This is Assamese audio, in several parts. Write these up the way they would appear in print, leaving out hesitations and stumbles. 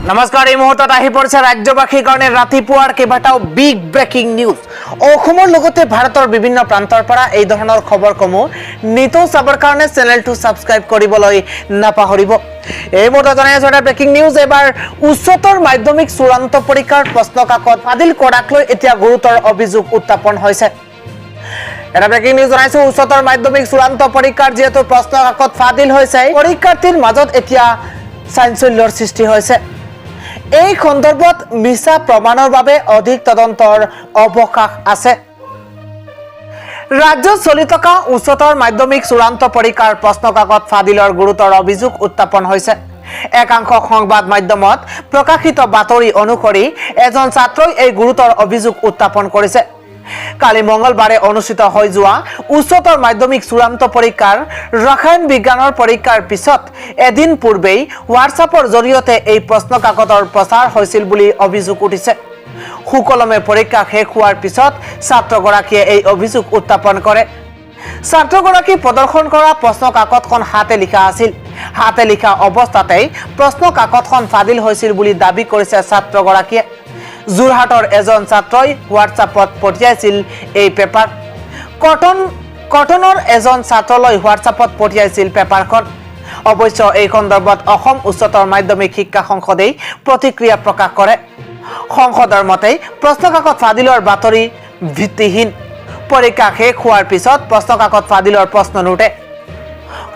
নমস্কাৰ এই মুহূৰ্তত আহি পৰিছে ৰাজ্যবাসীৰ কাৰণে ৰাতিপুৱাৰ কেইবাটাও বিগ ব্ৰেকিং নিউজ অসমৰ লগতে ভাৰতৰ বিভিন্ন প্ৰান্তৰ পৰা এই ধৰণৰ খবৰসমূহ নিতৌ চাবৰ কাৰণে চেনেলটো সাবস্ক্ৰাইব কৰিবলৈ নাপাহৰিব এই মুহূৰ্তত জনাইছো এটা ব্ৰেকিং নিউজ এবাৰ উচ্চতৰ মাধ্যমিক চূড়ান্ত পৰীক্ষাৰ প্ৰশ্ন কাকত ফাদিল কৰাক লৈ এতিয়া গুৰুতৰ অভিযোগ উত্থাপন হৈছে এটা ব্ৰেকিং নিউজ জনাইছো উচ্চতৰ মাধ্যমিক চূড়ান্ত পৰীক্ষাৰ যেহেতু প্ৰশ্ন কাকত ফাদিল হৈছে পৰীক্ষাৰ্থীৰ মাজত এতিয়া চাঞ্চল্যৰ সৃষ্টি হৈছে এই সন্দৰ্ভত মিছা প্ৰমাণৰ বাবে অধিক তদন্তৰ অৱকাশ আছে ৰাজ্যত চলি থকা উচ্চতৰ মাধ্যমিক চূড়ান্ত পৰীক্ষাৰ প্ৰশ্ন কাকত ফাদিলৰ গুৰুতৰ অভিযোগ উত্থাপন হৈছে একাংশ সংবাদ মাধ্যমত প্ৰকাশিত বাতৰি অনুসৰি এজন ছাত্ৰই এই গুৰুতৰ অভিযোগ উত্থাপন কৰিছে কালি মঙ্গলবাৰে অনুষ্ঠিত হৈ যোৱা উচ্চতৰ মাধ্যমিক চূড়ান্ত পৰীক্ষাৰ ৰসায়ন বিজ্ঞানৰ পৰীক্ষাৰ পিছত এদিন পূৰ্বেই হোৱাটছআপৰ জৰিয়তে এই প্ৰশ্ন কাকতৰ প্ৰচাৰ হৈছিল বুলি অভিযোগ উঠিছে সুকলমে পৰীক্ষা শেষ হোৱাৰ পিছত ছাত্ৰগৰাকীয়ে এই অভিযোগ উত্থাপন কৰে ছাত্ৰগৰাকী প্ৰদৰ্শন কৰা প্ৰশ্ন কাকতখন হাতে লিখা আছিল হাতে লিখা অৱস্থাতেই প্ৰশ্ন কাকতখন ফাদিল হৈছিল বুলি দাবী কৰিছে ছাত্ৰগৰাকীয়ে যোৰহাটৰ এজন ছাত্ৰই হোৱাটছআপত পঠিয়াইছিল এই পেপাৰ কটনৰ এজন ছাত্ৰলৈ হোৱাটছআপত পঠিয়াইছিল পেপাৰখন অৱশ্য এই সন্দৰ্ভত অসম উচ্চতৰ মাধ্যমিক শিক্ষা সংসদেই প্ৰতিক্ৰিয়া প্ৰকাশ কৰে সংসদৰ মতে প্ৰশ্ন কাকত ফাদিলৰ বাতৰি ভিত্তিহীন পৰীক্ষা শেষ হোৱাৰ পিছত প্ৰশ্ন কাকত ফাদিলৰ প্ৰশ্ন নুঠে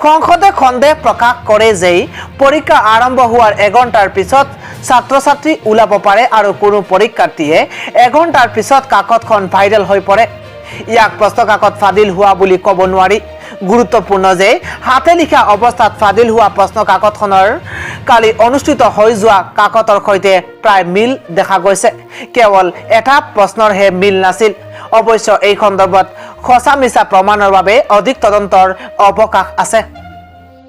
সংসদে সন্দেহ প্ৰকাশ কৰে যে পৰীক্ষা আৰম্ভ হোৱাৰ এঘণ্টাৰ পিছত ছাত্ৰ-ছাত্ৰী ওলাব পাৰে আৰু কোনো পৰীক্ষাৰ্থীয়ে এঘণ্টাৰ পিছত কাকতখন ভাইৰেল হৈ পৰে ইয়াক প্ৰশ্ন কাকত ফাদিল হোৱা বুলি ক'ব নোৱাৰি গুৰুত্বপূৰ্ণ যে হাতে লিখা অৱস্থাত ফাদিল হোৱা প্ৰশ্ন কাকতখনৰ কালি অনুষ্ঠিত হৈ যোৱা কাকতৰ সৈতে প্ৰায় মিল দেখা গৈছে কেৱল এটা প্ৰশ্নৰহে মিল নাছিল অৱশ্য এই সন্দৰ্ভত সঁচা মিছা প্ৰমাণৰ বাবে অধিক তদন্তৰ অৱকাশ আছে